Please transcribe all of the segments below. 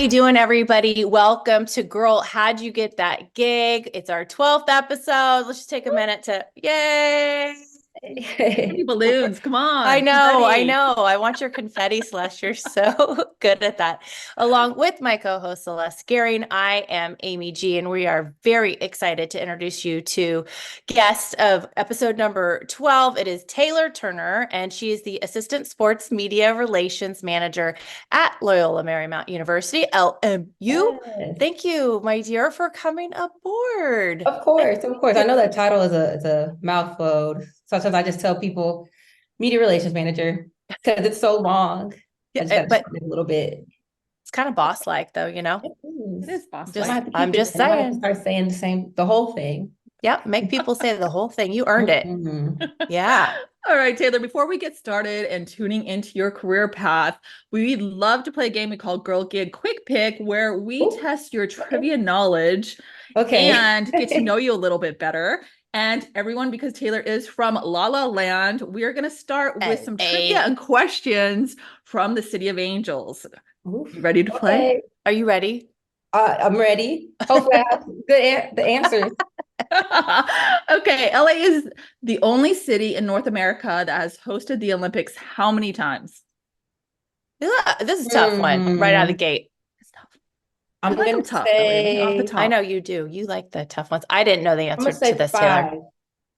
you doing, everybody? Welcome to Girl, How'd You Get That Gig? It's our 12th episode. Let's just take a minute to, yay! Hey, balloons, come I on, know, I confetti. know. I want your confetti, Celeste. You're so good at that. Along with my co-host Celeste Gehring, I am Amy G, and we are very excited to introduce you to guest of episode number 12. It is Taylor Turner, and she is the Assistant Sports Media Relations Manager at Loyola Marymount University, LMU. Yes. Thank you, my dear, for coming aboard. Of course, of course. I know that title is a mouthful. Sometimes I just tell people media relations manager because it's so long. I just Yeah, got to but shorten it a little bit. it's kind of boss-like, though, you know? It It is. is boss I might like. have to I'm keep it just in. I might have to saying. start saying the whole thing. Yep. Make people say the whole thing. You earned it. Mhm. Yeah. All right, Taylor, before we get started and tuning into your career path, we'd love to play a game we call Girl Gig Quick Pick, where we Ooh, test your okay. trivia knowledge Okay. and get to know you a little bit better. And everyone, because Taylor is from La La Land, we are going to start with some trivia LA. and questions from the City of Angels. Oof. You ready to play? Okay. Are you ready? I'm ready. Hopefully I have the answers. Okay, LA is the only city in North America that has hosted the Olympics how many times? This is a tough one right out of the Hmm. gate. It's tough. You I'm like gonna them tough, though, Amy, off the say I top. know you do. You like the tough ones. I didn't know the I'm answer gonna to say this, Taylor. 5.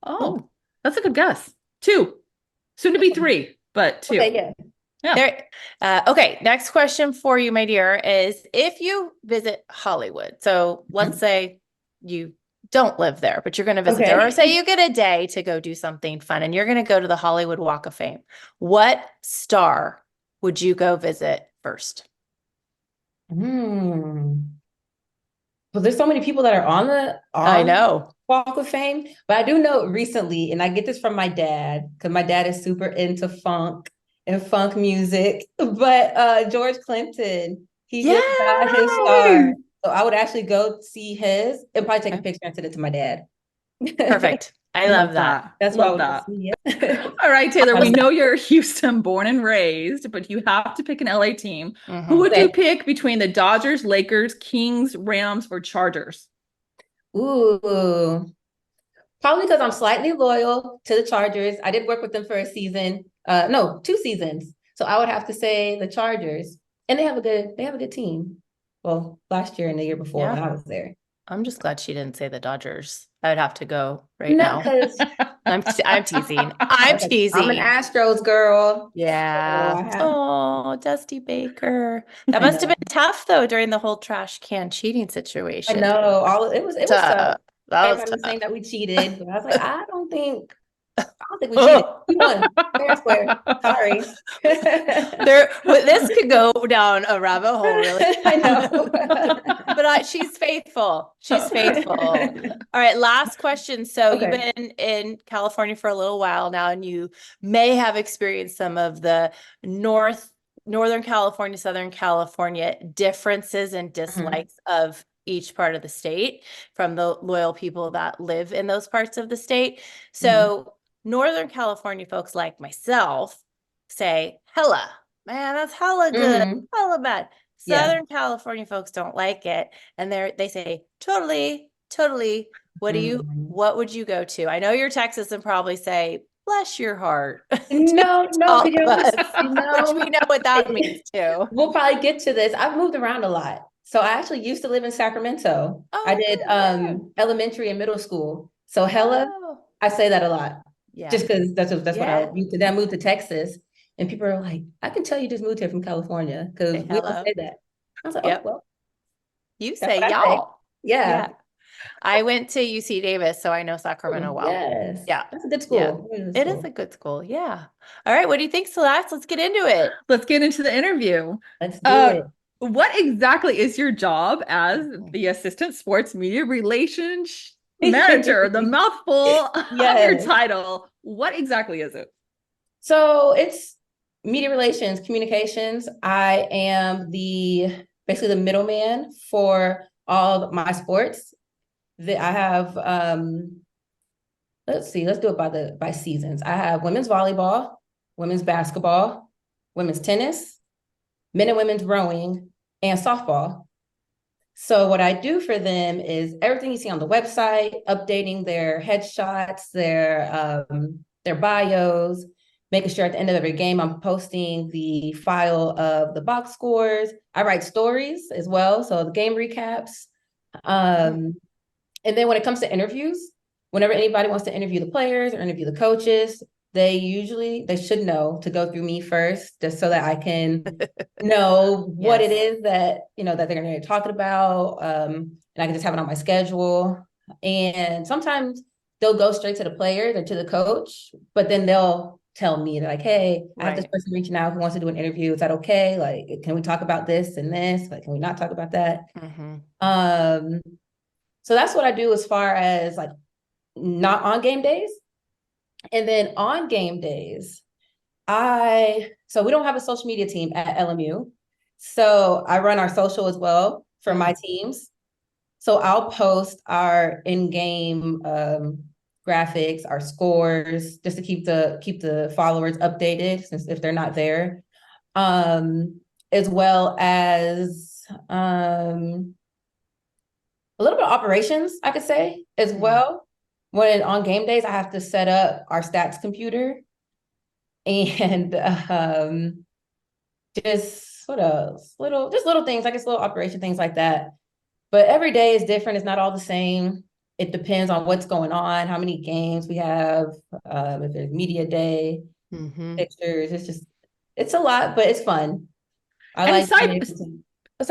Oh, that's a good guess. Two. Soon to be three, but two. Okay, yeah. Yeah. There. Okay. Next question for you, my dear, is if you visit Hollywood. So let's say you don't live there, but you're going to visit there, or Okay. say you get a day to go do something fun and you're going to go to the Hollywood Walk of Fame. What star would you go visit first? Hmm. Well, there's so many people that are on the I know. Walk of Fame, but I do know recently, and I get this from my dad because my dad is super into funk and funk music. But George Clinton, he just got his Yay! star, so I would actually go see his and probably take a Okay. picture and send it to my dad. Perfect. I love Love that. that. That's what I Love would that. see. Yeah. All right, Taylor, How's we that? know you're Houston born and raised, but you have to pick an LA team. Who Mhm. would you Okay. pick between the Dodgers, Lakers, Kings, Rams, or Chargers? Ooh. Probably because I'm slightly loyal to the Chargers. I did work with them for a season. No, 2 seasons. So I would have to say the Chargers. And they have a good team. Well, last year and the year before when Yeah. I was there. I'm just glad she didn't say the Dodgers. I would have to go right No, now. because I'm teasing. I'm I'm an teasing. Astros girl. So Yeah. I have Oh, Dusty Baker. That I must have know. been tough though during the whole trash can cheating I situation. know. It was tough. Tough. That was Everybody was saying tough. that we cheated, but I was like, I don't think we cheated. We won fair and square. Sorry. This could go down a rabbit hole really I fast. know. But she's faithful. She's faithful. All right, last question. So you've Okay. been in California for a little while now, and you may have experienced some of the Northern California, Southern California differences and Mhm. dislikes of each part of the state from the loyal people that live in those parts of the state. Mhm. So Northern California folks like myself say, hella, man, that's hella good, Mhm. hella bad. Yeah. Southern California folks don't like it. And they say, totally, totally. Mhm. What would you go to? I know you're Texas and probably say, bless your heart to No, no, all because of us, which we you know what that means know, too. we'll probably get to this. I've moved around a lot. So I actually used to live in Sacramento. I Oh, did good. Where? elementary and middle school. So hella, Oh, I say that a lot. yeah. Just because that's what I Yeah. used to. Then I moved to Texas, and people are like, "I can tell you just moved here from California because Say we all hello. say that." I was like, "Oh Yep. well, You that's say what I say." y'all. Yeah. Yeah. I went to UC Davis, so I know Sacramento well. Yes, Yeah. that's a good Yeah. school. Really good It is a school. good school. Yeah. All right. What do you think, Celeste? Let's get into it. Let's get into the interview. Let's do Uh, it. what exactly is your job as the Assistant Sports Media Relations Manager? The mouthful of your Yes. title. What exactly is it? So it's media relations, communications. I am basically the middleman for all my sports. That I have let's see, let's do it by seasons. I have women's volleyball, women's basketball, women's tennis, men and women's rowing, and softball. So what I do for them is everything you see on the website, updating their headshots, their bios, making sure at the end of every game I'm posting the file of the box scores. I write stories as well, so the game recaps. And then when it comes to interviews, whenever anybody wants to interview the players or interview the coaches, they should know to go through me first, just so that I can know what it is that, that they're going to be talking about. And I can just have it on my schedule. And sometimes they'll go straight to the players or to the coach, but then they'll tell me like, hey, I have this person reaching out who wants to do an interview. Is that okay? Like, can we talk about this and this? Like, can we not talk about that? So that's what I do as far as like not on game days. And then on game days, so we don't have a social media team at LMU. So I run our social as well for my teams. So I'll post our in-game graphics, our scores, just to keep the followers updated, since if they're not there. As well as a little bit of operations, I could say, as well. When on game days, I have to set up our stats computer, and just what else? Little things, I guess, little operation things like that. But every day is different. It's not all the same. It depends on what's going on, how many games we have, if there's media day, pictures. It's a lot, but it's fun. Sorry,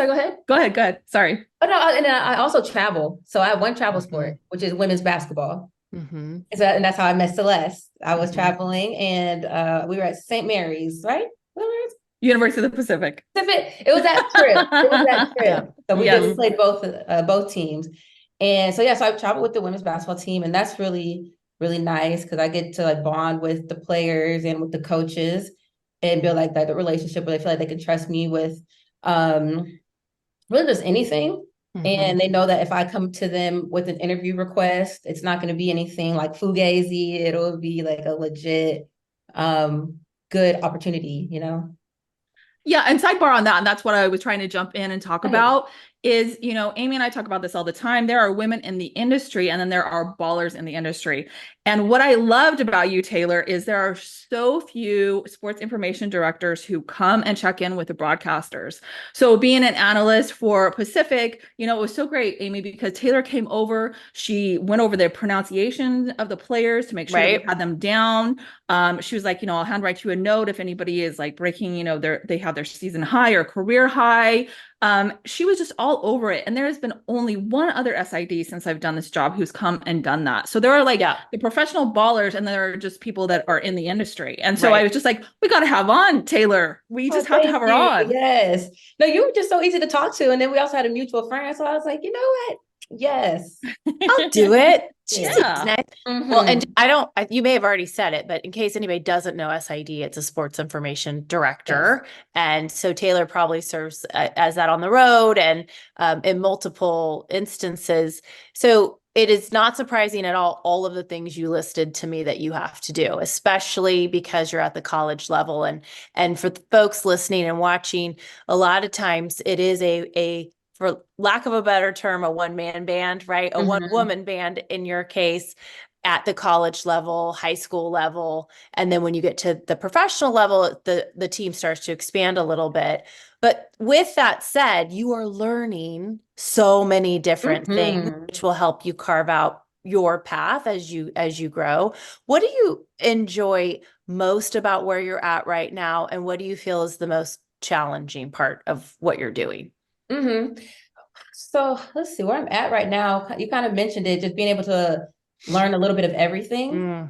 go ahead. Go ahead. Sorry. Oh no, and then I also travel. So I have one travel sport, which is women's basketball. And that's how I met Celeste. I was traveling, and we were at St. Mary's, right? University of the Pacific. It was that trip. So we did play both teams. And so so I traveled with the women's basketball team, and that's really, really nice because I get to like bond with the players and with the coaches and build like the relationship where they feel like they can trust me with really just anything. And they know that if I come to them with an interview request, it's not going to be anything like fugazi. It'll be like a legit good opportunity, Yeah, and sidebar on that, and that's what I was trying to jump in and talk about, is, Amy and I talk about this all the time. There are women in the industry, and then there are ballers in the industry. And what I loved about you, Taylor, is there are so few sports information directors who come and check in with the broadcasters. So being an analyst for Pacific, it was so great, Amy, because Taylor came over. She went over the pronunciation of the players to make sure they had them down. She was like, I'll handwrite you a note if anybody is like breaking, they have their season high or career high. She was just all over it. And there has been only one other SID since I've done this job who's come and done that. So there are like the professional ballers, and there are just people that are in the industry. And so I was just like, we got to have on Taylor. We just have to have her on. Yes. No, you were just so easy to talk to. And then we also had a mutual friend. So I was like, you know what? Yes. I'll do it. Yeah. Well, and you may have already said it, but in case anybody doesn't know SID, it's a sports information director. Yes. And so Taylor probably serves as that on the road and in multiple instances. So it is not surprising at all of the things you listed to me that you have to do, especially because you're at the college level. And for the folks listening and watching, a lot of times it is a for lack of a better term, a one-man band, right? A one-woman band in your case at the college level, high school level. And then when you get to the professional level, the team starts to expand a little bit. But with that said, you are learning so many different things, which will help you carve out your path as you grow. What do you enjoy most about where you're at right now? And what do you feel is the most challenging part of what you're doing? So let's see where I'm at right now. You kind of mentioned it, just being able to learn a little bit of everything.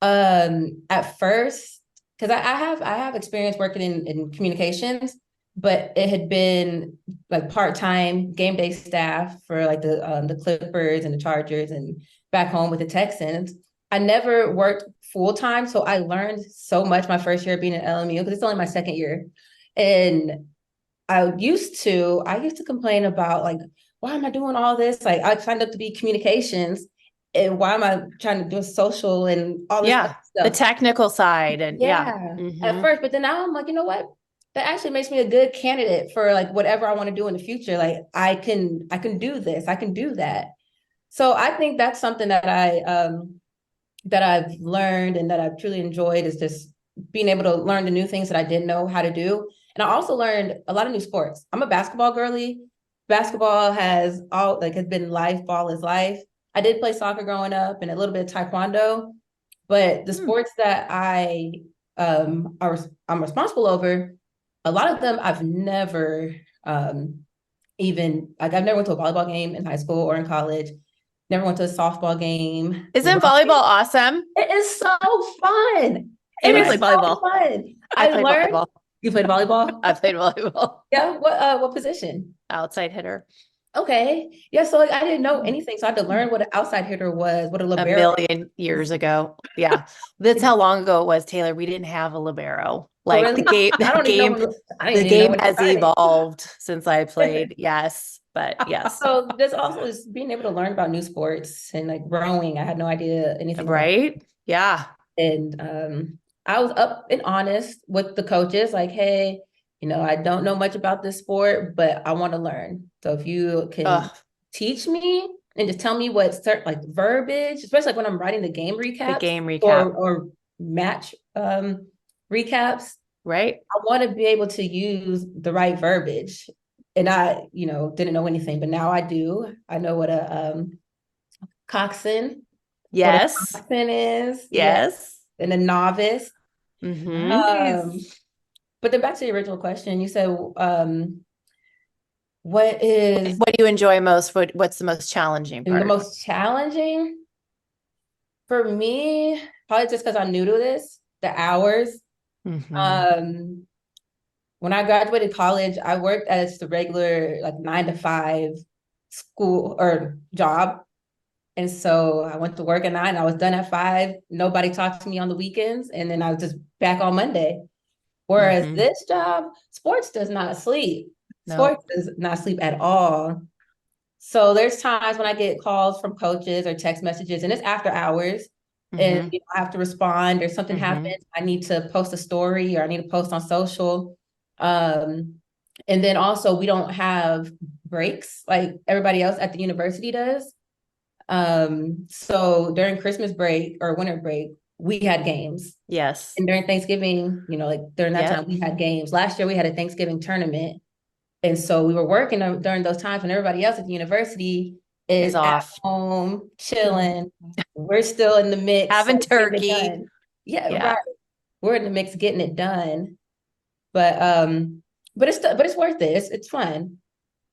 At first, because I have experience working in communications, but it had been like part-time game day staff for like the Clippers and the Chargers and back home with the Texans. I never worked full-time, so I learned so much my first year being at LMU, because it's only my second year. And I used to complain about like, why am I doing all this? Like, I signed up to be communications, and why am I trying to do social and all this stuff? The technical side. And at first, but then now I'm like, you know what? that actually makes me a good candidate for like whatever I want to do in the future. Like I can do this, I can do that. So I think that's something that I've learned and that I've truly enjoyed is just being able to learn the new things that I didn't know how to do. And I also learned a lot of new sports. I'm a basketball girly. Basketball has been life, ball is life. I did play soccer growing up and a little bit of taekwondo, but the sports that I'm responsible over, a lot of them I've never even like I've never went to a volleyball game in high school or in college. Never went to a softball game. Isn't volleyball awesome? It is so fun. It Amy is played so volleyball. fun. I played volleyball. You played volleyball? I played volleyball. Yeah. What position? Outside hitter. Okay. Yeah. So like, I didn't know anything. So I had to learn what an outside hitter was, what a A libero. million years ago. Yeah. That's how long ago it was, Taylor. We didn't have a libero. Like really? the I don't even know I the didn't even know game when it has started. evolved since I played. Yes. But yes. So there's also just being able to learn about new sports and like rowing. I had no idea anything about Right? Yeah. it. And I was up and honest with the coaches, like, hey, I don't know much about this sport, but I want to learn. So if you can Ugh, teach me and just tell me what certain like verbiage, especially like when I'm writing the game the recaps game recap. or match recaps, Right? I want to be able to use the right verbiage. And I, didn't know anything, but now I do. I know what a coxswain, Yes. is. Yes. And a novice. Mm-hmm. But then back to the original question, you said, what is What do you enjoy most? What's the most challenging the part? most challenging for me? Probably just because I'm new to this, the hours. Mhm. When I graduated college, I worked as the regular like 9 to 5 school or job. And so I went to work at 9, I was done at 5. Nobody talked to me on the weekends. And then I was just back on Monday. Whereas Mhm. this job, sports does not sleep. No. Sports does not sleep at all. So there's times when I get calls from coaches or text messages, and it's after hours, and Mhm. I have to respond or something Mhm. happens. I need to post a story or I need to post on social. And then also we don't have breaks like everybody else at the university does. So during Christmas break or winter break, we had games. Yes. And during Thanksgiving, like during that Yep. time, we had games. Last year, we had a Thanksgiving tournament. And so we were working during those times when everybody else at the university is at off. home, chilling. We're still in the mix. Having like, getting it turkey. done. Yeah, Yeah. right. We're in the mix getting it done. But it's worth it. It's fun.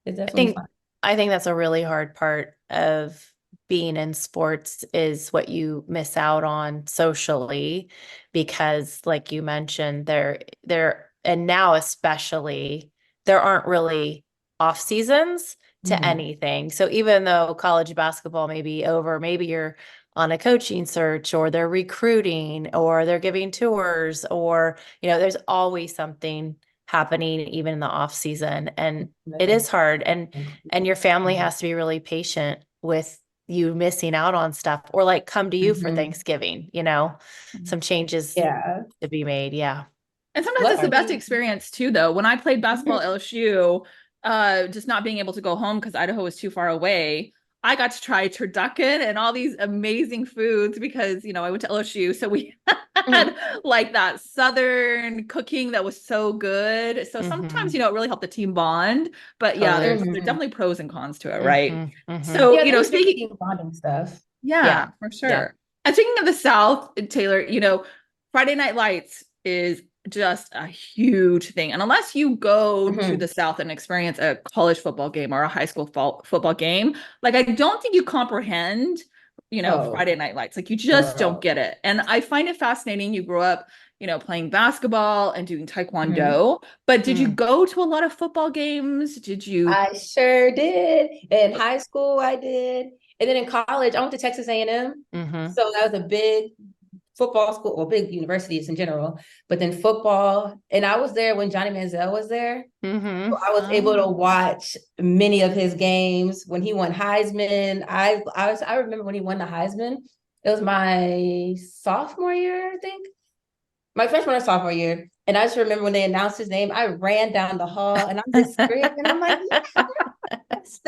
It's definitely fun. I think that's a really hard part of being in sports is what you miss out on socially, because like you mentioned, and now especially there aren't really off seasons to Mhm. anything. So even though college basketball may be over, maybe you're on a coaching search or they're recruiting or they're giving tours or, there's always something happening even in the off season. And it is hard. And your family has to be really patient with you missing out on stuff or like come to you for Mhm. Thanksgiving, some changes Yeah. to be made. Yeah. And sometimes it's the best experience too, though. When I played basketball at LSU, just not being able to go home because Idaho was too far away, I got to try turducken and all these amazing foods because, I went to LSU. So we had like that Southern cooking that was so good. So sometimes, it really helped the team bond. But yeah, there's definitely pros and cons to it, right? So, Yeah, there's speaking team bonding stuff. yeah, for sure. Yeah. And speaking of the South, Taylor, Friday Night Lights is just a huge thing. And unless you go to the South and experience a college football game or a high school football game, like I don't think you comprehend, Friday Night Lights. Like you just don't get it. And I find it fascinating. You grew up, playing basketball and doing taekwondo, but did you go to a lot of football games? Did you? I sure did. In high school, I did. And then in college, I went to Texas A&M. So that was a big football school, or big universities in general, but then football. And I was there when Johnny Manziel was there. So I was able to watch many of his games when he won Heisman. I remember when he won the Heisman. It was my sophomore year, I think. My freshman or sophomore year. And I just remember when they announced his name, I ran down the hall and I'm just screaming. I'm like, yes. I was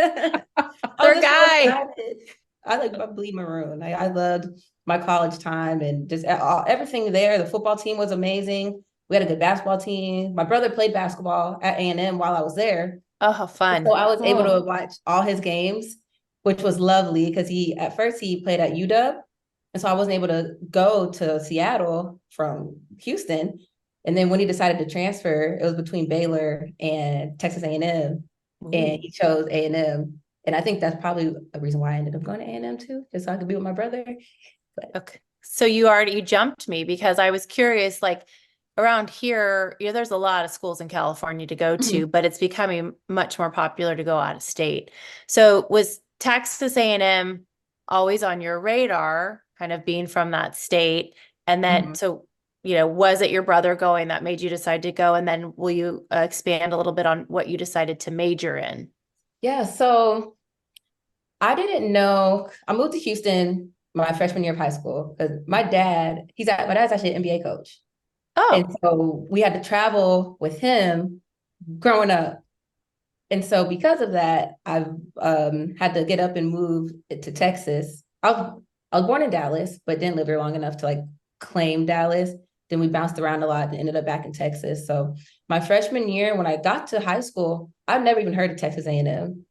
Poor just so guy. excited. I bleed maroon. I loved my college time and just everything there. The football team was amazing. We had a good basketball team. My brother played basketball at A&M while I was there. Oh, how fun. So I was able Oh. to watch all his games, which was lovely because at first he played at UW. And so I wasn't able to go to Seattle from Houston. And then when he decided to transfer, it was between Baylor and Texas A&M, and he chose A&M. And I think that's probably a reason why I ended up going to A&M too, just so I could be with my brother. But Okay. So you jumped me because I was curious, like around here, there's a lot of schools in California to go to, but it's becoming much more popular to go out of state. So was Texas A&M always on your radar, kind of being from that state? And then, was it your brother going that made you decide to go? And then will you expand a little bit on what you decided to major in? yeah, so I didn't know. I moved to Houston my freshman year of high school because my dad's actually an NBA coach. And Oh, so we had to travel with him growing up. And so because of that, I've had to get up and move to Texas. I was born in Dallas, but didn't live here long enough to like claim Dallas. Then we bounced around a lot and ended up back in Texas. So my freshman year, when I got to high school, I've never even heard of Texas A&M.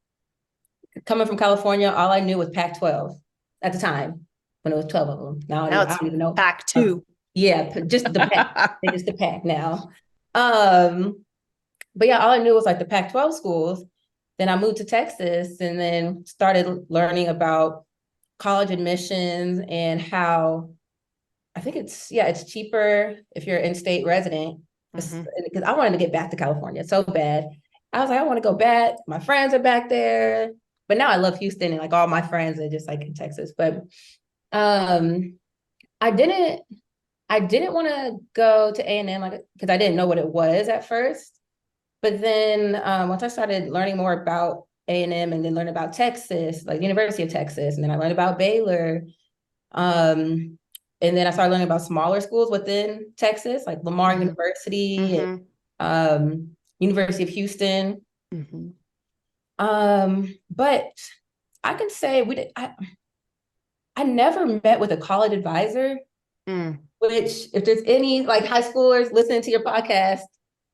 Coming from California, all I knew was Pac-12 at the time when it was 12 of them. Now now I it's don't even know. Pac-2. Yeah, just the Pac. They just the Pac now. But yeah, all I knew was like the Pac-12 schools. Then I moved to Texas and then started learning about college admissions and how I think it's cheaper if you're an in-state resident. Because I wanted to get back to California so bad. I was like, I want to go back. My friends are back there. But now I love Houston and like all my friends are just like in Texas. But I didn't want to go to A&M like because I didn't know what it was at first. But then once I started learning more about A&M and then learn about Texas, like University of Texas, and then I learned about Baylor. And then I started learning about smaller schools within Texas, like Lamar University and University of Houston. But I can say I never met with a college advisor, which if there's any like high schoolers listening to your podcast,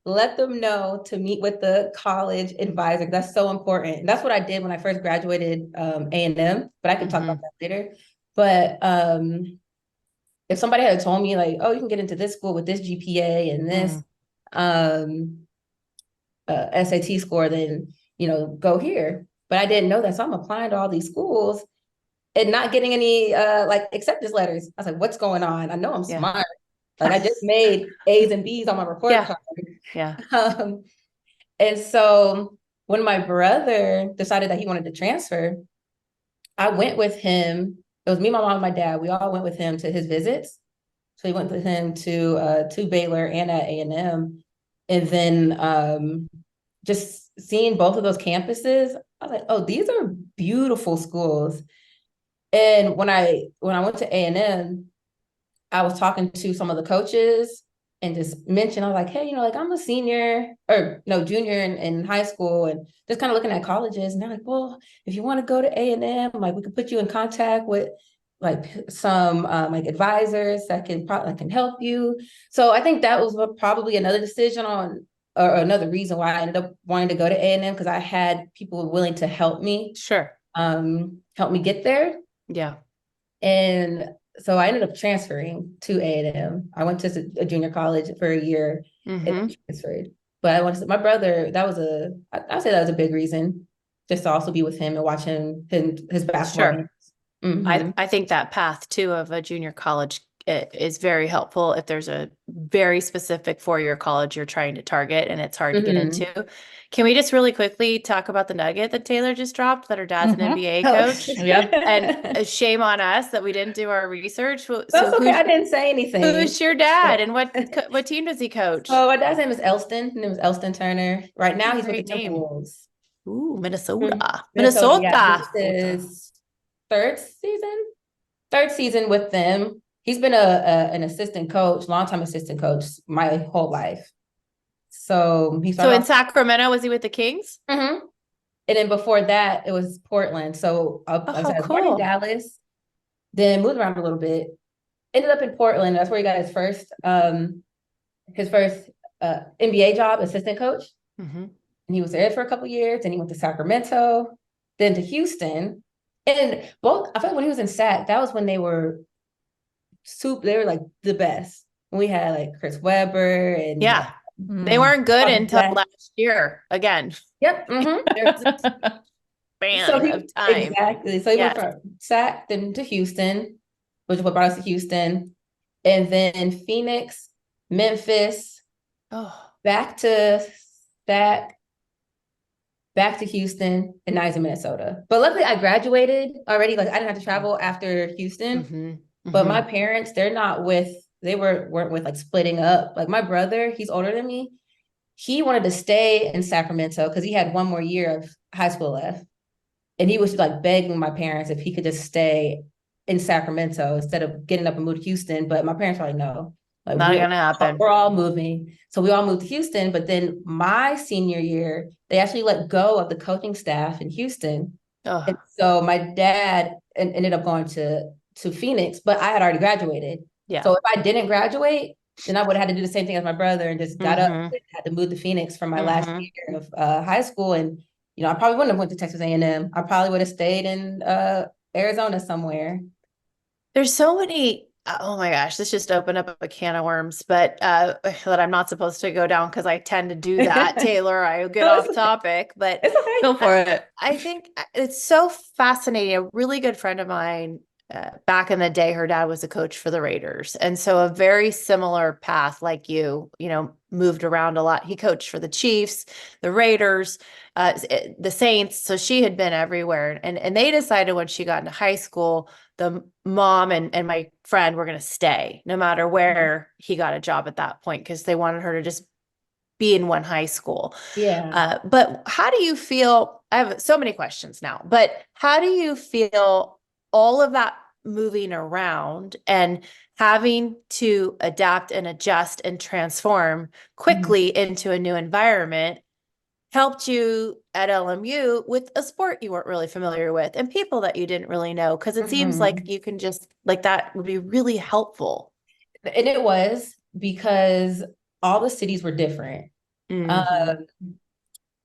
let them know to meet with the college advisor. That's so important. And that's what I did when I first graduated A&M, but I can talk about that later. But if somebody had told me like, oh, you can get into this school with this GPA and this SAT score, then, go here. But I didn't know that. So I'm applying to all these schools and not getting any like acceptance letters. I was like, what's going on? I know I'm smart. Like I just made A's and B's on my report card. Yeah. And so when my brother decided that he wanted to transfer, I went with him. It was me, my mom, and my dad. We all went with him to his visits. So we went with him to Baylor and at A&M. And then just seeing both of those campuses, I was like, oh, these are beautiful schools. And when I went to A&M, I was talking to some of the coaches and just mentioned, I was like, hey, like I'm a junior in high school and just kind of looking at colleges. And they're like, well, if you want to go to A&M, like we could put you in contact with like some like advisors that can help you. So I think that was probably another decision or another reason why I ended up wanting to go to A&M because I had people willing to help me. Sure. Help me get there. Yeah. And so I ended up transferring to A&M. I went to a junior college for a year and transferred. But I wanted to, my brother, I'd say that was a big reason, just to also be with him and watch his basketball games. I think that path too of a junior college is very helpful if there's a very specific four-year college you're trying to target and it's hard to get into. Can we just really quickly talk about the nugget that Taylor just dropped, that her dad's an NBA coach? Yep. And shame on us that we didn't do our research. That's okay. I didn't say anything. Who's your dad and what team does he coach? Oh, my dad's name is Elston. His name is Elston Turner. Right now he's with the Great name. Timberwolves. Ooh, Minnesota. Yeah, this is third season with them. He's been an assistant coach, longtime assistant coach my whole life. So he So started in off. Sacramento, was he with the Kings? Mhm. And then before that, it was Portland. So like I Oh, said, I was born in cool. Dallas, then moved around a little bit. Ended up in Portland. That's where he got his first NBA job, assistant coach. Mhm. And he was there for a couple years. And he went to Sacramento, then to Houston. And both, I feel like when he was in Sac, that was when they were they were like the best. We had like Chris Webber and Yeah. They Mm. weren't good Bobby until Black. last year again. Yep. There's a so Span he of time. exactly. So he went Yes. from Sac then to Houston, which is what brought us to Houston, and then Phoenix, Memphis, Oh, back to Sac, back to Houston, and now he's in Minnesota. But luckily, I graduated already. Like I didn't have to travel after Houston. mhm, But my mhm. parents, they're not with. They weren't with like splitting up. Like my brother, he's older than me. He wanted to stay in Sacramento because he had one more year of high school left. And he was like begging my parents if he could just stay in Sacramento instead of getting up and move to Houston. But my parents were like, no, like Not gonna happen. we're all moving. So we all moved to Houston. But then my senior year, they actually let go of the coaching staff in Houston. And Oh, so my dad ended up going to Phoenix, but I had already graduated. yeah. So if I didn't graduate, then I would have had to do the same thing as my brother and just got up Mhm, and had to move to Phoenix for my last mhm. year of high school. And I probably wouldn't have went to Texas A&M. I probably would have stayed in Arizona somewhere. There's so many. Oh my gosh, this just opened up a can of worms, but that I'm not supposed to go down because I tend to do that, Taylor. I get No, off topic, but it's okay. Go for it. I think it's so fascinating. A really good friend of mine, back in the day, her dad was a coach for the Raiders. And so a very similar path like moved around a lot. He coached for the Chiefs, the Raiders, the Saints. So she had been everywhere. And they decided when she got into high school, the mom and my friend were going to stay no matter where he got a job at that point because they wanted her to just be in one high school. Yeah. But how do you feel? I have so many questions now, but how do you feel all of that moving around and having to adapt and adjust and transform quickly into a new environment helped you at LMU with a sport you weren't really familiar with and people that you didn't really know? Because it seems like you can just like that would be really helpful. And it was because all the cities were different. Mhm. Um,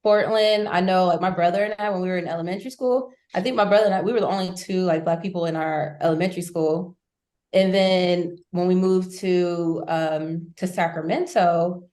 Portland, I know like my brother and I, when we were in elementary school, I think my brother and I, we were the only two like Black people in our elementary school. And then when we moved to Sacramento,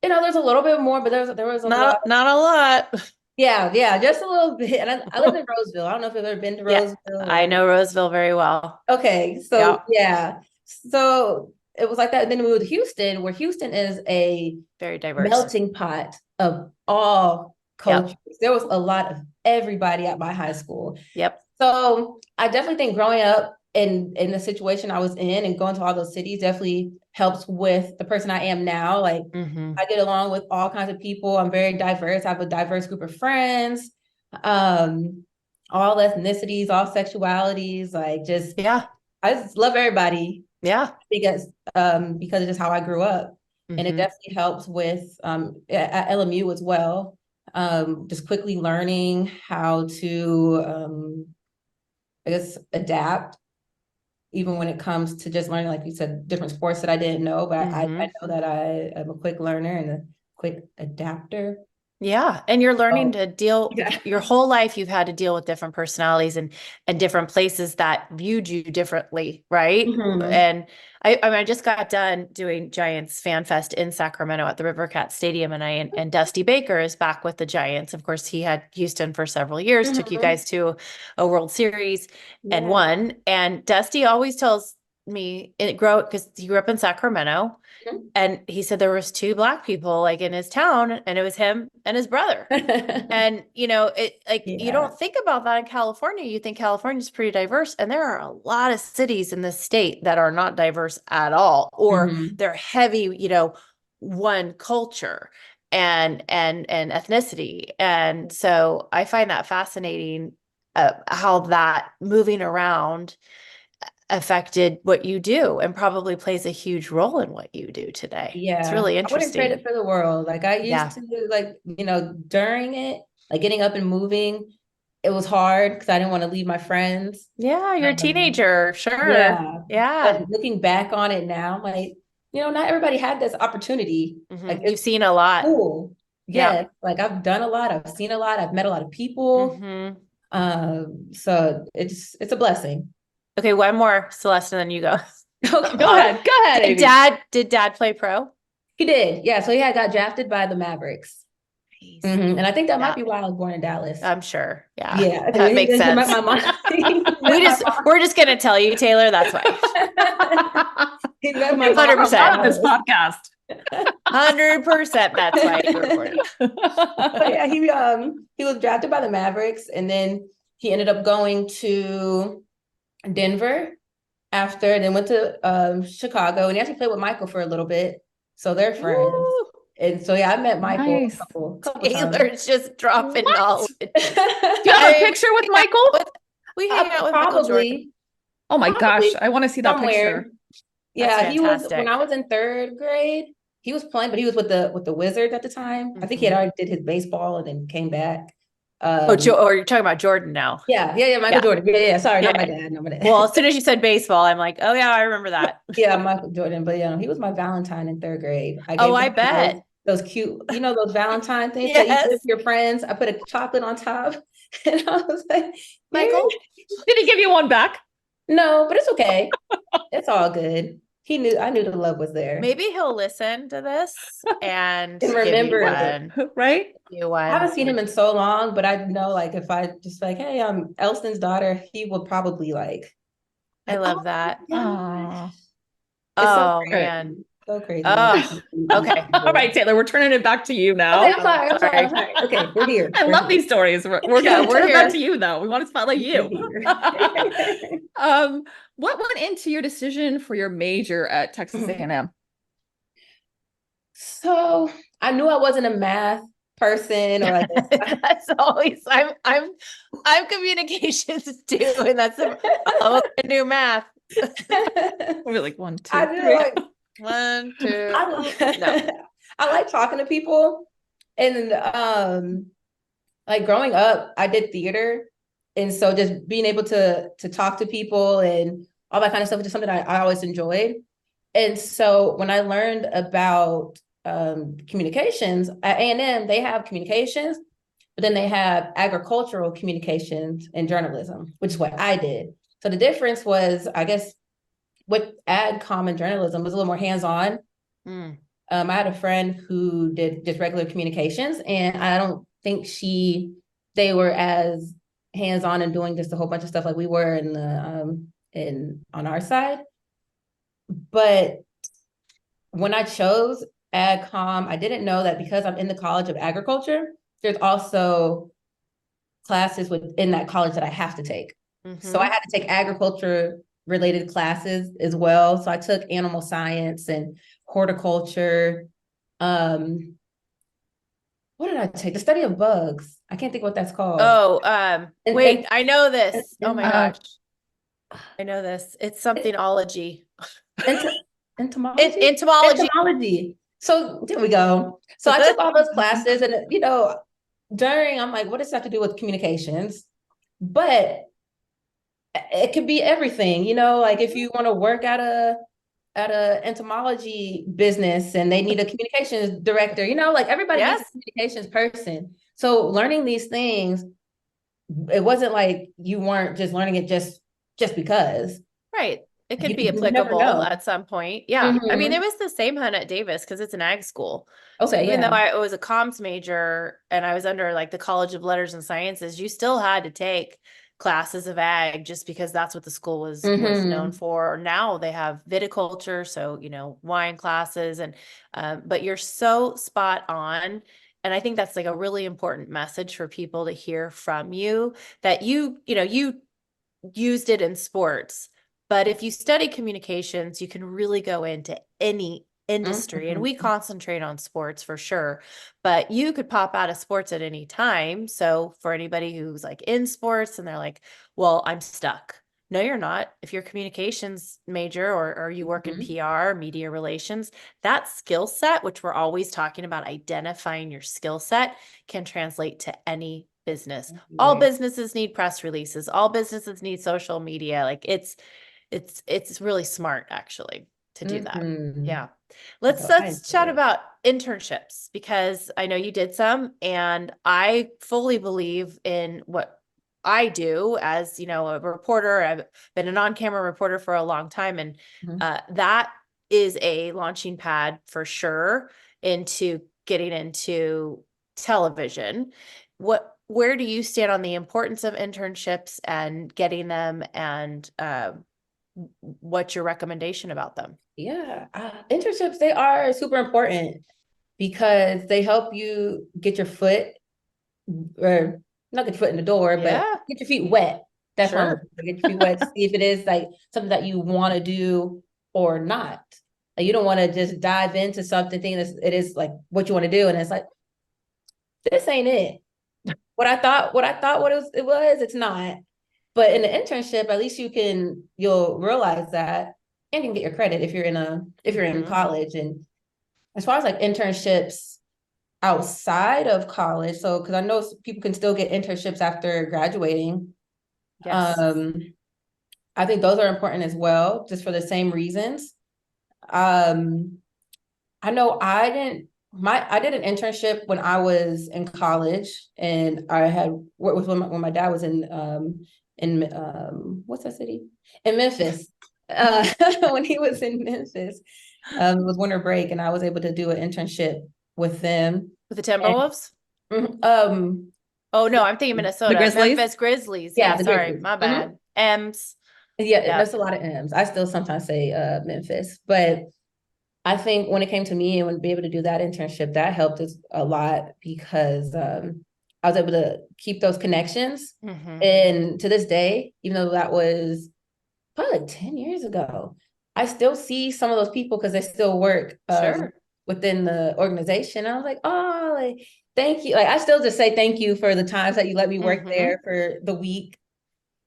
there's a little bit more, but there was a lot. Not a lot. Yeah, just a little bit. And I lived in Roseville. I don't know if you've ever been to Yeah, Roseville I or know Roseville very well. okay. Yeah, So yeah. So it was like that. And then we moved to Houston, where Houston is a very diverse. melting pot of all cultures. Yep. There was a lot of everybody at my high school. Yep. So I definitely think growing up in the situation I was in and going to all those cities definitely helps with the person I am now. Like Mm-hmm. I get along with all kinds of people. I'm very diverse. I have a diverse group of friends, um, all ethnicities, all sexualities. Like just Yeah. I just love everybody Yeah. because it's just how I grew up. And it Mm-hmm. definitely helps with at LMU as well. Just quickly learning how to I guess adapt, even when it comes to just learning, like you said, different sports that I didn't know, but I Mm-hmm. know that I am a quick learner and a quick adapter. Yeah. And you're learning Oh, to deal yeah. your whole life. You've had to deal with different personalities and different places that viewed you differently. Right. Mhm. And I just got done doing Giants Fan Fest in Sacramento at the River Cat Stadium. And Dusty Baker is back with the Giants. Of course, he had Houston for several years, took you Mhm. guys to a World Series and Yeah. won. And Dusty always tells me because he grew up in Sacramento. And he said there was two Black people like in his town, and it was him and his brother. And it like you Yeah. don't think about that in California. You think California is pretty diverse, and there are a lot of cities in the state that are not diverse at all, or Mhm. they're heavy, one culture and ethnicity. And so I find that fascinating, how that moving around affected what you do and probably plays a huge role in what you do today. It's Yeah, really I wouldn't trade interesting. it for the world. Like I Yeah. used to, like, during it, like getting up and moving, it was hard because I didn't want to leave my friends. Yeah, you're a teenager. Sure. Yeah. Yeah. But looking back on it now, I'm like, not everybody had this opportunity. Like You've it's seen a lot. cool. Yeah. Yes. Like I've done a lot. I've seen a lot. I've met a lot of people. So it's a blessing. Okay, one more, Celeste, and then you go. Okay. Go ahead. Go ahead, Amy. Did dad play pro? He did. Yeah. So he had got drafted by the Mavericks. Nice. And I think that Yeah. might be why I was born in Dallas. I'm sure. Yeah. Yeah. That makes sense. My mom. We're just gonna tell you, Taylor, that's why. He met my 100%. On this podcast. 100% that's why you were born. But yeah, he was drafted by the Mavericks, and then he ended up going to Denver after, then went to Chicago, and he actually played with Michael for a little bit. So they're friends. Ooh, And so yeah, I met Michael Nice. a couple times. Taylor's just dropping What? knowledge. Do you have a picture with Michael? We hang out with Michael Jordan. Probably Oh my gosh, probably I want to see that somewhere. picture. Yeah, That's he was fantastic. when I was in third grade. He was playing, but he was with the Wizards at the time. I think he had already did his baseball and then came back. Or you're talking about Jordan now. Yeah, Michael Jordan. Yeah. Sorry, not my dad. Not my dad. Well, as soon as you said baseball, I'm like, oh yeah, I remember that. Yeah, Michael Jordan. But he was my Valentine in third grade. I gave him bet. those cute, those Valentine things Yes. that you give your friends. I put a chocolate on top, and I was like, Michael, Did he give you one back? no, but it's okay. It's all good. I knew the love was there. maybe he'll listen to this and give remember you it. one. Right? You one. I haven't seen him in so long, but I know, like, if I just like, hey, I'm Elston's daughter, he will probably like. I love that. Aww. It's so Oh crazy. man. So crazy. Oh, okay. All right, Taylor, we're turning it back to you now. Okay, I'm sorry. Okay, we're here. I love these stories. We're going to turn it back to you, though. We want to spotlight you. What went into your decision for your major at Texas A&M? So I knew I wasn't a math person, or like That's always I'm communications too, and that's a new math. We're like 1, 2, I 3. do like 1, 2. no. I like talking to people, and like growing up, I did theater, and so just being able to talk to people and all that kind of stuff is just something I always enjoyed. And so when I learned about communications at A&M, they have communications, but then they have agricultural communications and journalism, which is what I did. So the difference was, I guess, with AgCom and journalism was a little more hands-on. I had a friend who did just regular communications, and I don't think they were as hands-on and doing just a whole bunch of stuff like we were on our side. But when I chose AgCom, I didn't know that because I'm in the College of Agriculture, there's also classes within that college that I have to take. So I had to take agriculture related classes as well. So I took animal science and horticulture. What did I take? The study of bugs. I can't think what that's called. Oh, wait, I know this. Oh my gosh. I know this. It's something ology. Entomology? Entomology. So there we go. So I took all those classes, and I'm like, what does that have to do with communications? But it could be everything, like if you want to work at a entomology business and they need a communications director, like everybody needs a communications person. So learning these things, it wasn't like you weren't just learning it just because. Right. It could be applicable at some point. Yeah. I mean, it was the same hunt at Davis because it's an ag school. Okay. So even though I was a comms major and I was under like the College of Letters and Sciences, you still had to take classes of ag just because that's what the school was known for. Now they have viticulture, so wine classes, and but you're so spot on. And I think that's like a really important message for people to hear from you, that you used it in sports. But if you study communications, you can really go into any industry, and we concentrate on sports for sure, but you could pop out of sports at any time. So for anybody who's like in sports and they're like, well, I'm stuck. No, you're not. If you're a communications major or you work in PR, media relations, that skill set, which we're always talking about identifying your skill set, can translate to any business. All businesses need press releases. All businesses need social media. Like it's really smart actually to do that. Yeah. Let's chat about internships, because I know you did some, and I fully believe in what I do as, a reporter. I've been an on-camera reporter for a long time, and that is a launching pad for sure into getting into television. Where do you stand on the importance of internships and getting them, and what's your recommendation about them? Yeah, internships, they are super important because they help you get your foot, or not get your foot in the door, but get your feet wet. That's what I'm looking for. Get your feet wet, see if it is like something that you want to do or not. Like, you don't want to just dive into something thinking it is like what you want to do, and it's like, this ain't it. What I thought it was, it's not. But in the internship, at least you'll realize that, and you can get your credit if you're in college. And as far as like internships outside of college, so because I know people can still get internships after graduating. Yes. I think those are important as well, just for the same reasons. I know I did an internship when I was in college, and I had worked with when my dad was in what's that city? In Memphis. When he was in Memphis, it was winter break, and I was able to do an internship with them. With the Timberwolves? Oh no, I'm thinking Minnesota. The Grizzlies? Memphis Grizzlies. Yeah, Yeah, sorry, Grizzlies. My bad. M's. Yeah, that's a lot of M's. I still sometimes say Memphis, but I think when it came to me and be able to do that internship, that helped us a lot because I was able to keep those connections. And to this day, even though that was probably like 10 years ago, I still see some of those people because they still work within the organization. I was like, oh, like, thank you. Like, I still just say thank you for the times that you let me work there for the week.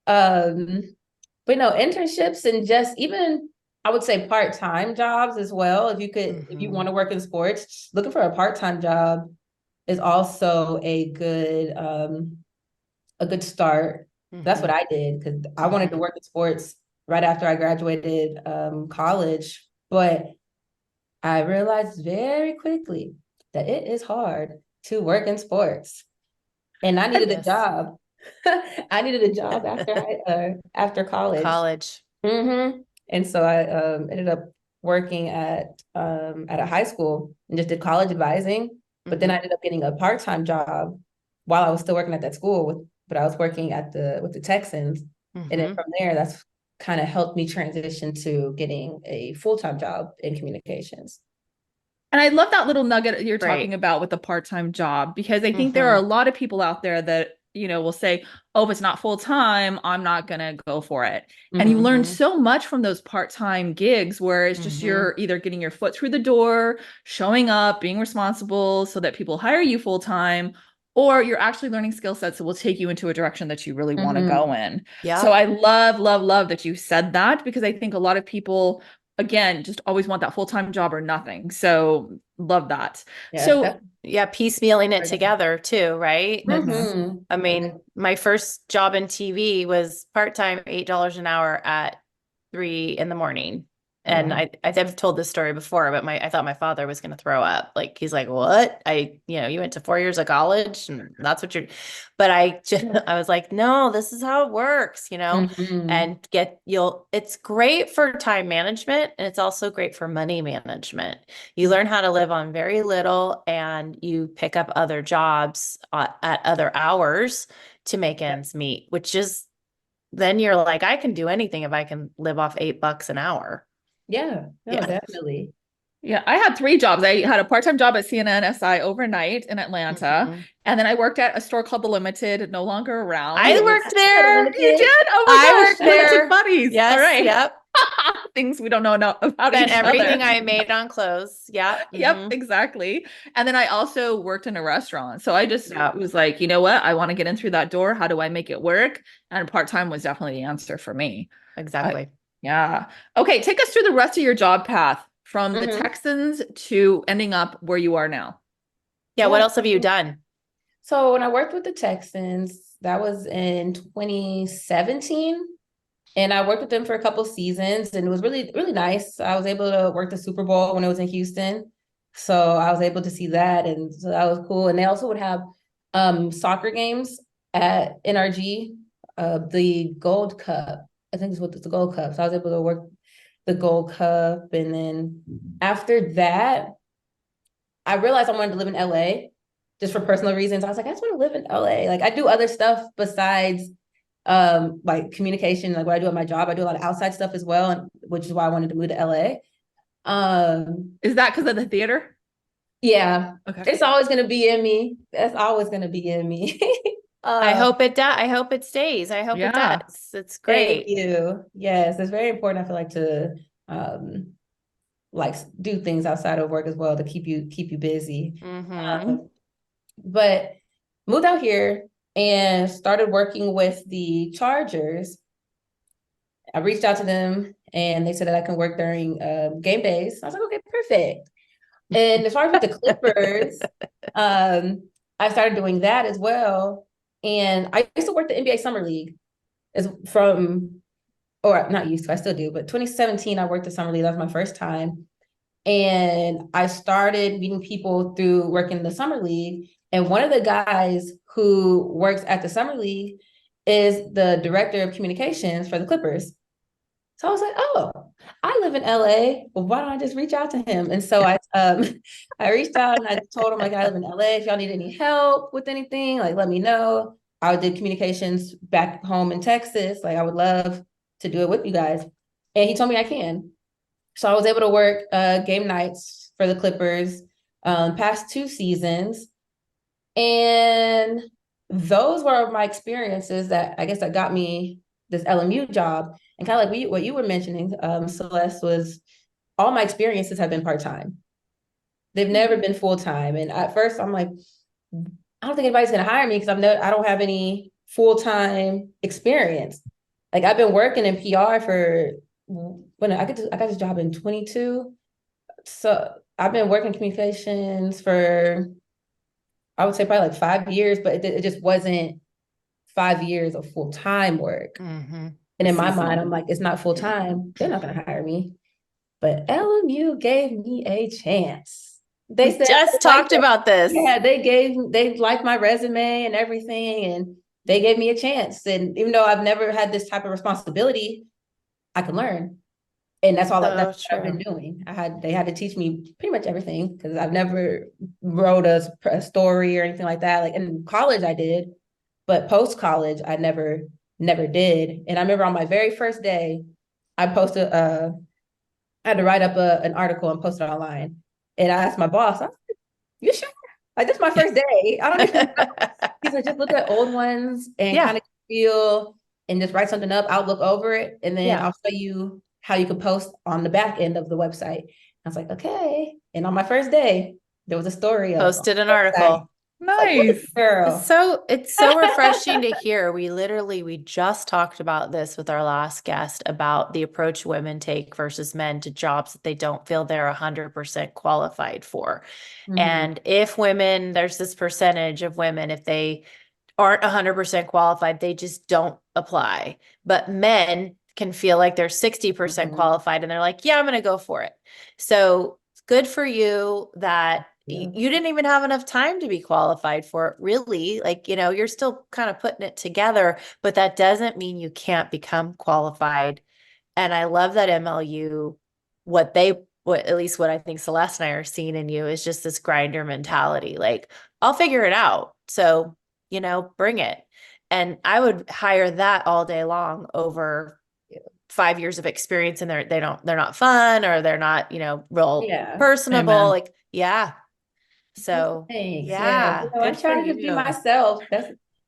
But no, internships and just even, I would say, part-time jobs as well. If you want to work in sports, looking for a part-time job is also a good start. That's what I did, because I wanted to work in sports right after I graduated college, but I realized very quickly that it is hard to work in sports, and I needed a job. I needed a job after college. And so I ended up working at a high school and just did college advising. But then I ended up getting a part-time job while I was still working at that school, but I was working with the Texans. And then from there, that's kind of helped me transition to getting a full-time job in communications. And I love that little nugget you're talking about with the part-time job, because I think there are a lot of people out there that, will say, oh, if it's not full-time, I'm not going to go for it. And you learn so much from those part-time gigs where it's just you're either getting your foot through the door, showing up, being responsible so that people hire you full-time, or you're actually learning skill sets that will take you into a direction that you really want to go in. Yeah. So I love that you said that, because I think a lot of people, again, just always want that full-time job or nothing. So love that. Yeah, so piecemealing it together too, right? I mean, my first job in TV was part-time, $8 an hour at 3 a.m. And I've told this story before, but I thought my father was going to throw up. Like, he's like, what? You went to 4 years of college and that's what but I was like, no, this is how it works, and it's great for time management. And it's also great for money management. You learn how to live on very little, and you pick up other jobs at other hours to make ends meet, which is, then you're like, I can do anything if I can live off $8 an hour. Yeah, definitely. Yeah, I had 3 jobs. I had a part-time job at CNN SI overnight in Atlanta. And then I worked at a store called The Limited, no longer around. I worked there. You did? Oh my gosh. I worked there. Buddies. Yes. All right. Yep. things we don't know about Spent each everything other. I made on clothes. Yeah. Yep, Mhm. exactly. And then I also worked in a restaurant. So I just Yeah. was like, you know what? I want to get in through that door. How do I make it work? And part-time was definitely the answer for me. Uh, Exactly. yeah. Okay, take us through the rest of your job path from the Mhm. Texans to ending up where you are now. Yeah. What Yeah. else have you done? So when I worked with the Texans, that was in 2017. And I worked with them for a couple seasons, and it was really, really nice. I was able to work the Super Bowl when it was in Houston. So I was able to see that, and so that was cool. And they also would have soccer games at NRG, the Gold Cup. I think it's what the Gold Cup. So I was able to work the Gold Cup. And then after that, I realized I wanted to live in LA just for personal reasons. I was like, I just want to live in LA. Like I do other stuff besides like communication, like what I do at my job. I do a lot of outside stuff as well, and which is why I wanted to move to LA. Is that because of the theater? Yeah, Okay. it's always gonna be in me. That's always gonna be in me. I um, hope it does. I hope it stays. I hope it Yeah. does. It's Thank great. you. Yes, it's very important. I feel like to um like do things outside of work as well to keep you busy. Mm-hmm. Um, but moved out here and started working with the Chargers. I reached out to them and they said that I can work during game days. I was like, okay, perfect. And as far as with the Clippers, I started doing that as well. And I used to work the NBA Summer League as from, or not used to, I still do, but 2017, I worked the Summer League. That was my first time. And I started meeting people through working the Summer League. And one of the guys who works at the Summer League is the director of communications for the Clippers. So I was like, oh, I live in LA. Well, why don't I just reach out to him? And so I I reached out and I told him like I live in LA. If y'all need any help with anything, like let me know. I did communications back home in Texas. Like I would love to do it with you guys. And he told me I can. So I was able to work game nights for the Clippers past two seasons. And those were my experiences that I guess that got me this LMU job. And kind of like what you were mentioning, Celeste, was all my experiences have been part-time. They've never been full-time. And at first I'm like, I don't think anybody's gonna hire me because I don't have any full-time experience. Like I've been working in PR for when I got this job in 22. So I've been working communications for I would say probably like 5 years, but it just wasn't 5 years of full-time work. Mm-hmm. And in my Seasonal. mind, I'm like, it's not full-time. They're not going to hire me. But LMU gave me a chance. They We said, just like, talked about this. yeah, they liked my resume and everything, and they gave me a chance. And even though I've never had this type of responsibility, I can learn. And that's So that's what I've been true. doing. They had to teach me pretty much everything because I've never wrote a story or anything like that. Like in college I did, but post college I never did. And I remember on my very first day, I posted I had to write up an article and post it online. And I asked my boss, I was like, you sure? Like this is my first day. I don't even know. He's like, just look at old ones and Yeah. kind of feel and just write something up. I'll look over it and then Yeah. I'll show you how you can post on the back end of the website. I was like, okay. And on my first day, there was a story up on Posted an the website. article. It's like, look at Nice. the girl. It's so refreshing to hear. We just talked about this with our last guest about the approach women take versus men to jobs that they don't feel they're 100% qualified for. Mhm. And if women, there's this percentage of women, if they aren't 100% qualified, they just don't apply. But men can feel like they're 60% Mhm. qualified and they're like, yeah, I'm going to go for it. So good for you that Yeah. you didn't even have enough time to be qualified for it, really. Like, you're still kind of putting it together, but that doesn't mean you can't become qualified. And I love that MLU, at least what I think Celeste and I are seeing in you is just this grinder mentality. Like, I'll figure it out. So, bring it. And I would hire that all day long over 5 years of experience and they're not fun or they're not, real Yeah. personable. Amen. Like, yeah. So Thanks. Yeah. yeah, I good for try to just be you. myself.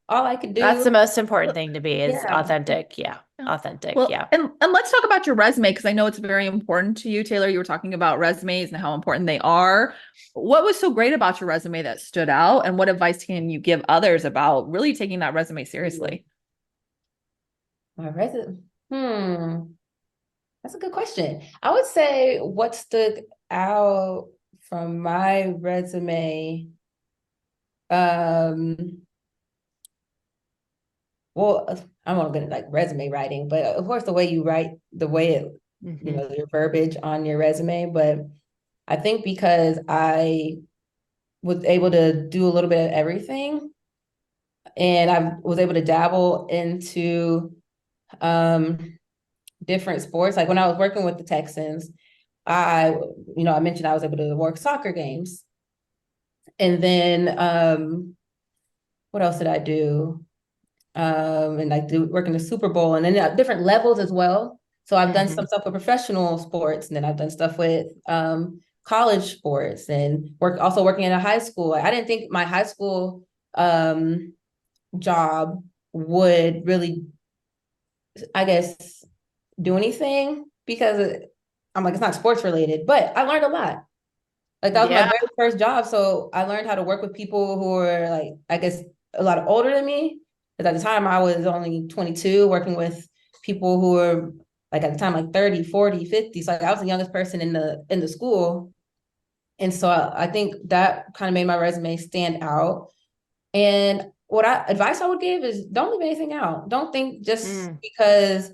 all I could That's do. the most important thing to be is Yeah. authentic. Yeah. Yeah. Authentic. Well, Yeah. and let's talk about your resume because I know it's very important to you, Taylor. You were talking about resumes and how important they are. What was so great about your resume that stood out, and what advice can you give others about really taking that resume seriously? My resume. That's a good question. I would say what stood out from my resume. Um, well, I'm not good at like resume writing, but of course the way you write, the way it, your verbiage on your resume. But I think because I was able to do a little bit of everything, and I was able to dabble into different sports. Like when I was working with the Texans, I mentioned I was able to work soccer games. And then what else did I do? And like working the Super Bowl and then different levels as well. So I've done some stuff with professional sports, and then I've done stuff with college sports and working in a high school. I didn't think my high school job would really, I guess, do anything because I'm like, it's not sports related, but I learned a lot. Like that was my Yeah. very first job. So I learned how to work with people who were like, I guess, a lot older than me. Because at the time I was only 22, working with people who were like at the time like 30, 40, 50. So like, I was the youngest person in the school. And so I think that kind of made my resume stand out. And advice I would give is don't leave anything out. Don't think just because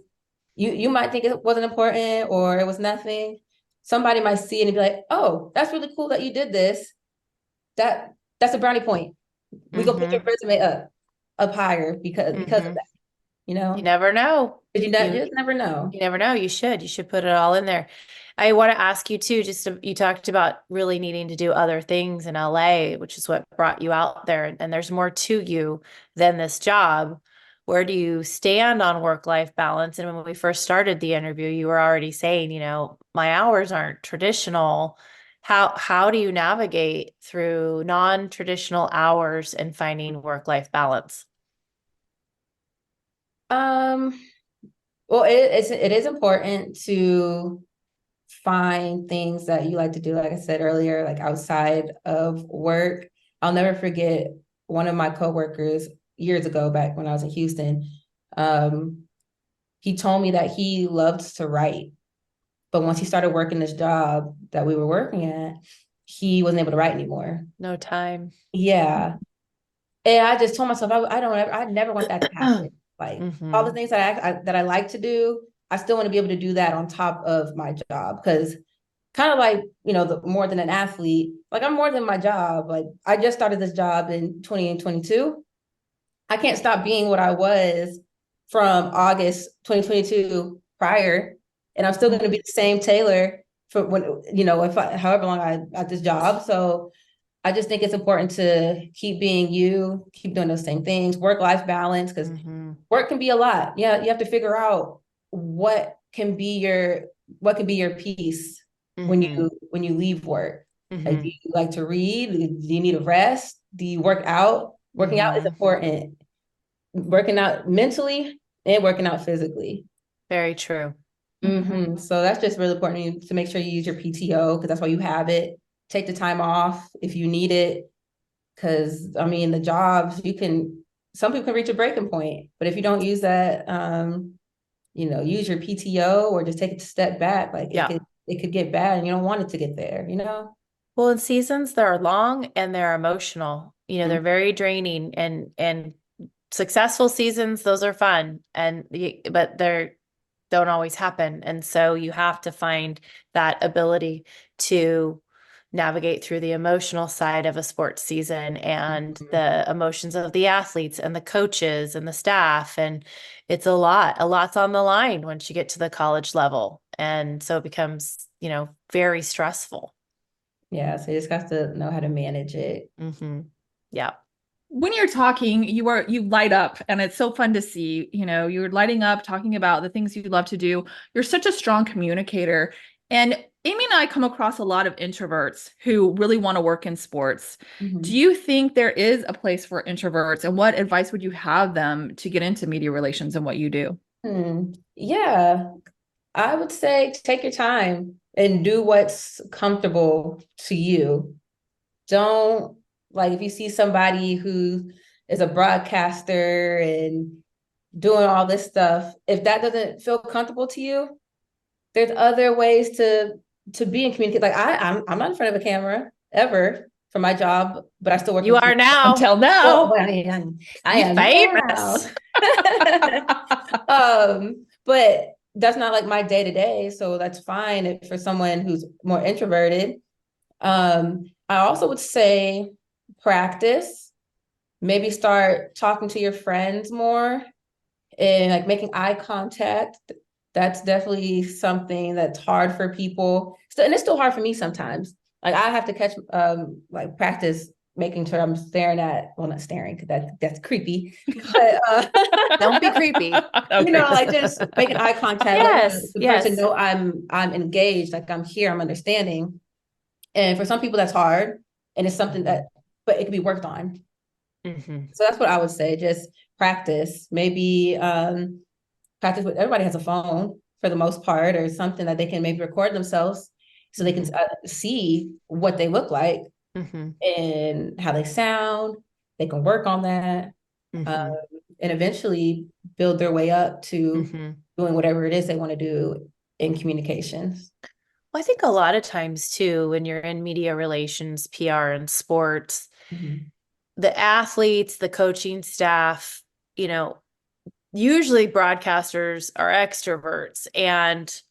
you might think it wasn't important or it was nothing. Somebody might see it and be like, oh, that's really cool that you did this. That's a brownie point. We go put your resume up higher because of that, you know? You never know. But you just never know. You never know. You should put it all in there. I want to ask you too, you talked about really needing to do other things in LA, which is what brought you out there. And there's more to you than this job. Where do you stand on work-life balance? And when we first started the interview, you were already saying, my hours aren't traditional. How do you navigate through non-traditional hours and finding work-life balance? Well, it is important to find things that you like to do, like I said earlier, like outside of work. I'll never forget one of my coworkers years ago, back when I was in Houston. He told me that he loved to write, but once he started working this job that we were working at, he wasn't able to write anymore. No time. Yeah. And I just told myself, I never want that to happen. Like all the things that I like to do, I still want to be able to do that on top of my job. Because kind of like, more than an athlete, like I'm more than my job. Like I just started this job in 2022. I can't stop being what I was from August 2022 prior. And I'm still going to be the same Taylor for when, however long I at this job. So I just think it's important to keep being you, keep doing those same things, work-life balance, because work can be a lot. Yeah, you have to figure out what can be your peace when you leave work. Like, do you like to read? Do you need a rest? Do you work out? Working out is important. Working out mentally and working out physically. Very true. So that's just really important to make sure you use your PTO, because that's why you have it. Take the time off if you need it. Because I mean, the jobs, some people can reach a breaking point, but if you don't use that, use your PTO or just take it a step back, like it could get bad and you don't want it to get there, Well, in seasons that are long and they're emotional, they're very draining, and successful seasons, those are fun, but they're don't always happen. And so you have to find that ability to navigate through the emotional side of a sports season and the emotions of the athletes and the coaches and the staff. And it's a lot's on the line once you get to the college level. And so it becomes, very stressful. Yeah. So you just have to know how to manage it. Yeah. When you're talking, you light up, and it's so fun to see, you're lighting up, talking about the things you love to do. You're such a strong communicator. And Amy and I come across a lot of introverts who really want to work in sports. Do Mhm. you think there is a place for introverts, and what advice would you have them to get into media relations and what you do? Yeah, I would say take your time and do what's comfortable to you. Don't like if you see somebody who is a broadcaster and doing all this stuff, if that doesn't feel comfortable to you, there's other ways to be in communicate. Like I'm not in front of a camera ever for my job, but I still work You in are communication. now. Until now. Well, I You am famous. now. But that's not like my day to day, so that's fine for someone who's more introverted. I also would say practice, maybe start talking to your friends more and like making eye contact. That's definitely something that's hard for people. So, and it's still hard for me sometimes. Like I have to catch like practice making sure I'm staring at, well, not staring because that's creepy, but Don't be creepy. like just making eye contact, letting Yes, the person yes. know I'm engaged, like I'm here, I'm understanding. And for some people that's hard, and it's something that, but it can be worked on. Hmm. So that's what I would say. Just practice. Maybe practice with everybody has a phone for the most part, or something that they can maybe record themselves so they can see what they look like Hmm. and how they sound. They can work on that, Hmm. and eventually build their way up to Hmm. doing whatever it is they want to do in communications. Well, I think a lot of times too, when you're in media relations, PR, and sports, Mhm. the athletes, the coaching staff, you know, usually broadcasters are extroverts and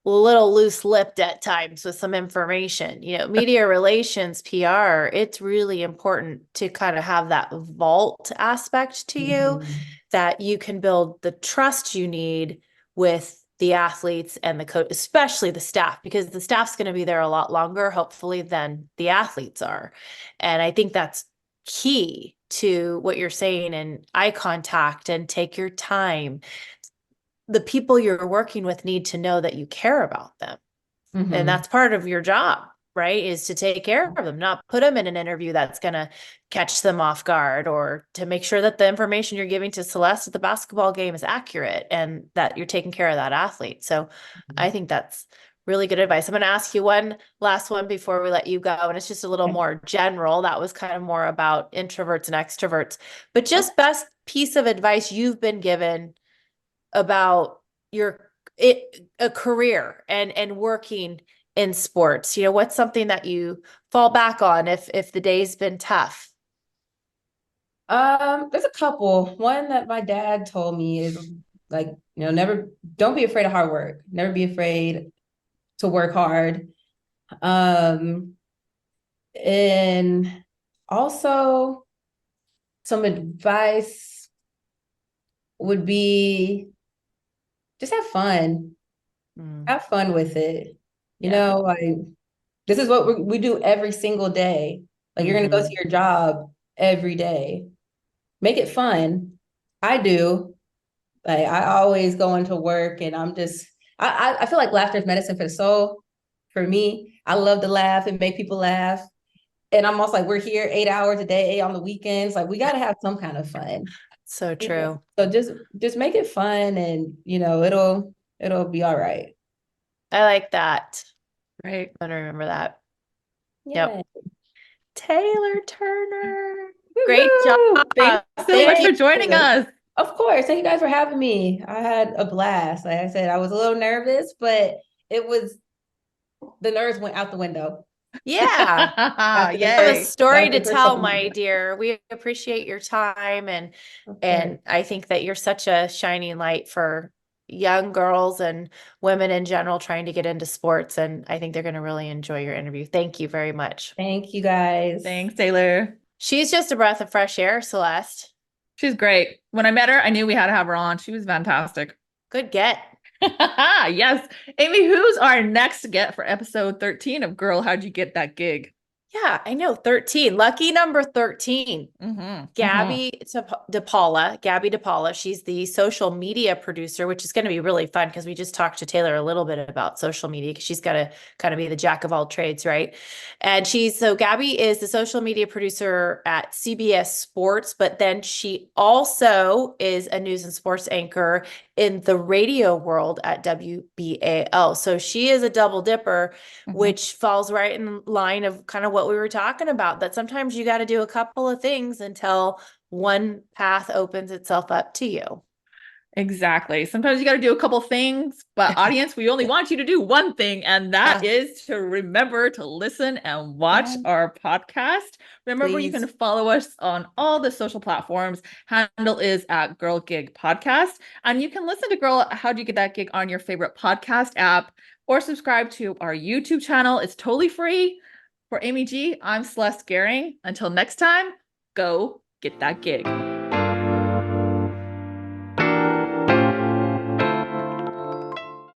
a little loose-lipped at times with some information. Media relations, PR, it's really important to kind of have that vault aspect to you, Mhm. that you can build the trust you need with the athletes and the coach, especially the staff, because the staff's going to be there a lot longer, hopefully, than the athletes are. And I think that's key to what you're saying, and eye contact and take your time. The people you're working with need to know that you care about them. And Mhm. that's part of your job, right? Is to take care of them, not put them in an interview that's going to catch them off guard, or to make sure that the information you're giving to Celeste at the basketball game is accurate and that you're taking care of that athlete. So I think that's really good advice. I'm going to ask you one last one before we let you go. And it's just a little Okay. more general. That was kind of more about introverts and extroverts, but Okay. just best piece of advice you've been given about a career and working in sports. What's something that you fall back on if the day's been tough? There's a couple. One that my dad told me is like, never, don't be afraid of hard work. Never be afraid to work hard. Um, and also some advice would be just have fun. Mm, Have fun with it. yeah. Like this is what we do every single day. Like you're gonna go to Hmm. your job every day. Make it fun. I do. Like I always go into work and I feel like laughter is medicine for the soul. For me, I love to laugh and make people laugh. And I'm also like, we're here 8 hours a day on the weekends. Like we gotta have some kind of fun. So Yeah. true. So just make it fun and it'll be all right. I like that. Right. I'm gonna remember that. Yeah. Yep. Taylor Turner. Great Woo-hoo! Thanks job. so much Thank for you. joining us. Of course. Thank you guys for having me. I had a blast. Like I said, I was a little nervous, but it was the nerves went out the window Yeah. after Have a Yay. story to the first tell, couple my minutes. dear. We appreciate your time, and Of course. and I think that you're such a shining light for young girls and women in general trying to get into sports, and I think they're going to really enjoy your interview. Thank you very much. Thank you guys. Thanks, Taylor. She's just a breath of fresh air, Celeste. She's great. When I met her, I knew we had to have her on. She was fantastic. Good get. Yes. Amy, who's our next get for episode 13 of Girl, How'd You Get That Gig? Yeah, I know. 13. Lucky number 13. Gabby DePaula. She's the social media producer, which is going to be really fun because we just talked to Taylor a little bit about social media because she's got to kind of be the jack of all trades, right? And Gabby is the social media producer at CBS Sports, but then she also is a news and sports anchor in the radio world at WBAL. So she is a double dipper, which falls right in line of kind of what we were talking about, that sometimes you got to do a couple of things until one path opens itself up to you. Exactly. Sometimes you got to do a couple things, but audience, we only want you to do one thing, and that is to remember to listen and watch our podcast. Remember, you can follow us on all the social platforms. Handle is at Girl Gig Podcast, and you can listen to Girl How'd You Get That Gig on your favorite podcast app or subscribe to our YouTube channel. It's totally free. For Amy G, I'm Celeste Gehring. Until next time, go get that gig.